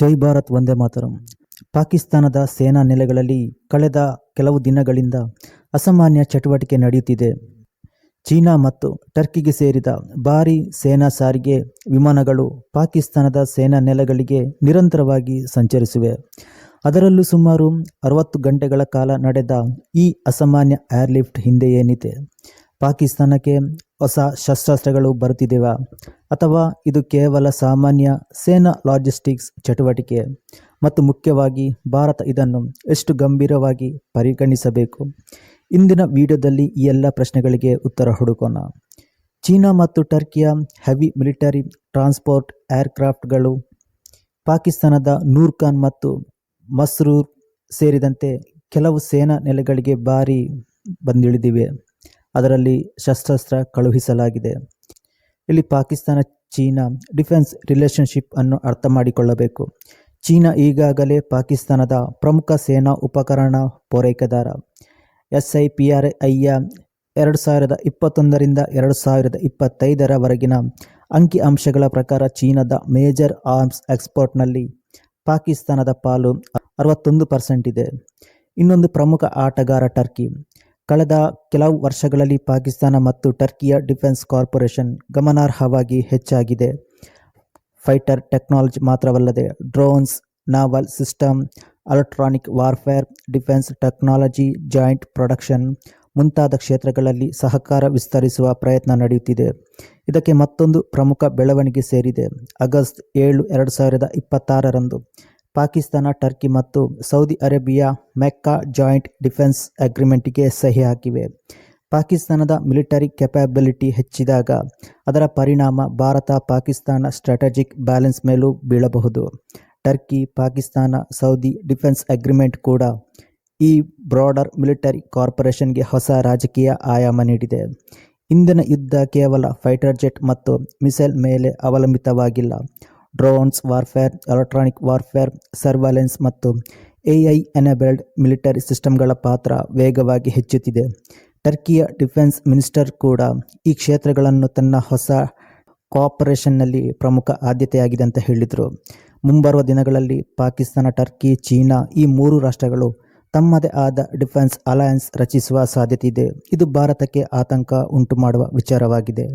ಜೈ ಭಾರತ್ ವಂದೇ ಮಾತರಂ. ಪಾಕಿಸ್ತಾನದ ಸೇನಾ ನೆಲೆಗಳಲ್ಲಿ ಕಳೆದ ಕೆಲವು ದಿನಗಳಿಂದ ಅಸಾಮಾನ್ಯ ಚಟುವಟಿಕೆ ನಡೆಯುತ್ತಿದೆ. ಚೀನಾ ಮತ್ತು ಟರ್ಕಿಗೆ ಸೇರಿದ ಭಾರೀ ಸೇನಾ ಸಾರಿಗೆ ವಿಮಾನಗಳು ಪಾಕಿಸ್ತಾನದ ಸೇನಾ ನೆಲೆಗಳಿಗೆ ನಿರಂತರವಾಗಿ ಸಂಚರಿಸಿವೆ. ಅದರಲ್ಲೂ ಸುಮಾರು 60 ಗಂಟೆಗಳ ಕಾಲ ನಡೆದ ಈ ಅಸಾಮಾನ್ಯ ಏರ್ಲಿಫ್ಟ್ ಹಿಂದೆ ಏನಿದೆ? ಪಾಕಿಸ್ತಾನಕ್ಕೆ ಹೊಸ ಶಸ್ತ್ರಾಸ್ತ್ರಗಳು ಬರುತ್ತಿದೆವಾ, ಅಥವಾ ಇದು ಕೇವಲ ಸಾಮಾನ್ಯ ಸೇನಾ ಲಾಜಿಸ್ಟಿಕ್ಸ್ ಚಟುವಟಿಕೆ? ಮತ್ತು ಮುಖ್ಯವಾಗಿ ಭಾರತ ಇದನ್ನು ಎಷ್ಟು ಗಂಭೀರವಾಗಿ ಪರಿಗಣಿಸಬೇಕು? ಇಂದಿನ ವಿಡಿಯೋದಲ್ಲಿ ಈ ಎಲ್ಲ ಪ್ರಶ್ನೆಗಳಿಗೆ ಉತ್ತರ ಹುಡುಕೋಣ. ಚೀನಾ ಮತ್ತು ಟರ್ಕಿಯ ಹೆವಿ ಮಿಲಿಟರಿ ಟ್ರಾನ್ಸ್ಪೋರ್ಟ್ ಏರ್ಕ್ರಾಫ್ಟ್ಗಳು ಪಾಕಿಸ್ತಾನದ ನೂರ್ ಖಾನ್ ಮತ್ತು ಮಸ್ರೂರ್ ಸೇರಿದಂತೆ ಕೆಲವು ಸೇನಾ ನೆಲೆಗಳಿಗೆ ಬಾರಿ ಬಂದಿಳಿದಿವೆ. ಅದರಲ್ಲಿ ಶಸ್ತ್ರಾಸ್ತ್ರ ಕಳುಹಿಸಲಾಗಿದೆ. ಇಲ್ಲಿ ಪಾಕಿಸ್ತಾನ ಚೀನಾ ಡಿಫೆನ್ಸ್ ರಿಲೇಷನ್ಶಿಪ್ ಅನ್ನು ಅರ್ಥ ಮಾಡಿಕೊಳ್ಳಬೇಕು. ಚೀನಾ ಈಗಾಗಲೇ ಪಾಕಿಸ್ತಾನದ ಪ್ರಮುಖ ಸೇನಾ ಉಪಕರಣ ಪೂರೈಕೆದಾರ. SIPRIಯ 2021ರಿಂದ 2025ರವರೆಗಿನ ಅಂಕಿಅಂಶಗಳ ಪ್ರಕಾರ ಚೀನಾದ ಮೇಜರ್ ಆರ್ಮ್ಸ್ ಎಕ್ಸ್ಪೋರ್ಟ್ನಲ್ಲಿ ಪಾಕಿಸ್ತಾನದ ಪಾಲು 61% ಇದೆ. ಇನ್ನೊಂದು ಪ್ರಮುಖ ಆಟಗಾರ ಟರ್ಕಿ. ಕಳೆದ ಕೆಲವು ವರ್ಷಗಳಲ್ಲಿ ಪಾಕಿಸ್ತಾನ ಮತ್ತು ಟರ್ಕಿಯ ಡಿಫೆನ್ಸ್ ಕಾರ್ಪೊರೇಷನ್ ಗಮನಾರ್ಹವಾಗಿ ಹೆಚ್ಚಾಗಿದೆ. ಫೈಟರ್ ಟೆಕ್ನಾಲಜಿ ಮಾತ್ರವಲ್ಲದೆ drones, novel system, electronic warfare, defence technology, joint production ಮುಂತಾದ ಕ್ಷೇತ್ರಗಳಲ್ಲಿ ಸಹಕಾರ ವಿಸ್ತರಿಸುವ ಪ್ರಯತ್ನ ನಡೆಯುತ್ತಿದೆ. ಇದಕ್ಕೆ ಮತ್ತೊಂದು ಪ್ರಮುಖ ಬೆಳವಣಿಗೆ ಸೇರಿದೆ. ಆಗಸ್ಟ್ 7, 2026ರಂದು ಪಾಕಿಸ್ತಾನ, ಟರ್ಕಿ ಮತ್ತು Saudi Arabia Mecca joint defence ಅಗ್ರಿಮೆಂಟ್ಗೆ ಸಹಿ ಹಾಕಿವೆ. ಪಾಕಿಸ್ತಾನದ ಮಿಲಿಟರಿ ಕೆಪಬಿಲಿಟಿ ಹೆಚ್ಚಿದಾಗ ಅದರ ಪರಿಣಾಮ ಭಾರತ-ಪಾಕಿಸ್ತಾನ ಸ್ಟ್ರಾಟಜಿಕ್ ಬ್ಯಾಲೆನ್ಸ್ ಮೇಲೂ ಬೀಳಬಹುದು. Turkey, Pakistan, Saudi defence agreement ಕೂಡ ಈ ಬ್ರಾಡರ್ ಮಿಲಿಟರಿ ಕಾರ್ಪೊರೇಷನ್ಗೆ ಹೊಸ ರಾಜಕೀಯ ಆಯಾಮ ನೀಡಿದೆ. ಇಂದಿನ ಯುದ್ಧ ಕೇವಲ ಫೈಟರ್ ಜೆಟ್ ಮತ್ತು ಮಿಸೈಲ್ ಮೇಲೆ ಅವಲಂಬಿತವಾಗಿಲ್ಲ. Drones warfare, electronic warfare, surveillance ಮತ್ತು AI ಎನೇಬಲ್ಡ್ ಮಿಲಿಟರಿ ಸಿಸ್ಟಮ್ಗಳ ಪಾತ್ರ ವೇಗವಾಗಿ ಹೆಚ್ಚುತ್ತಿದೆ. ಟರ್ಕಿಯ ಡಿಫೆನ್ಸ್ ಮಿನಿಸ್ಟರ್ ಕೂಡ ಈ ಕ್ಷೇತ್ರಗಳನ್ನು ತನ್ನ ಹೊಸ ಕೋಆಪರೇಷನ್ನಲ್ಲಿ ಪ್ರಮುಖ ಆದ್ಯತೆಯಾಗಿದೆ ಅಂತ ಹೇಳಿದರು. ಮುಂಬರುವ ದಿನಗಳಲ್ಲಿ ಪಾಕಿಸ್ತಾನ, ಟರ್ಕಿ, ಚೀನಾ ಈ ಮೂರು ರಾಷ್ಟ್ರಗಳು ತಮ್ಮದೇ ಆದ ಡಿಫೆನ್ಸ್ ಅಲಯನ್ಸ್ ರಚಿಸುವ ಸಾಧ್ಯತೆ ಇದೆ. ಇದು ಭಾರತಕ್ಕೆ ಆತಂಕ ಉಂಟು ಮಾಡುವ ವಿಚಾರವಾಗಿದೆ.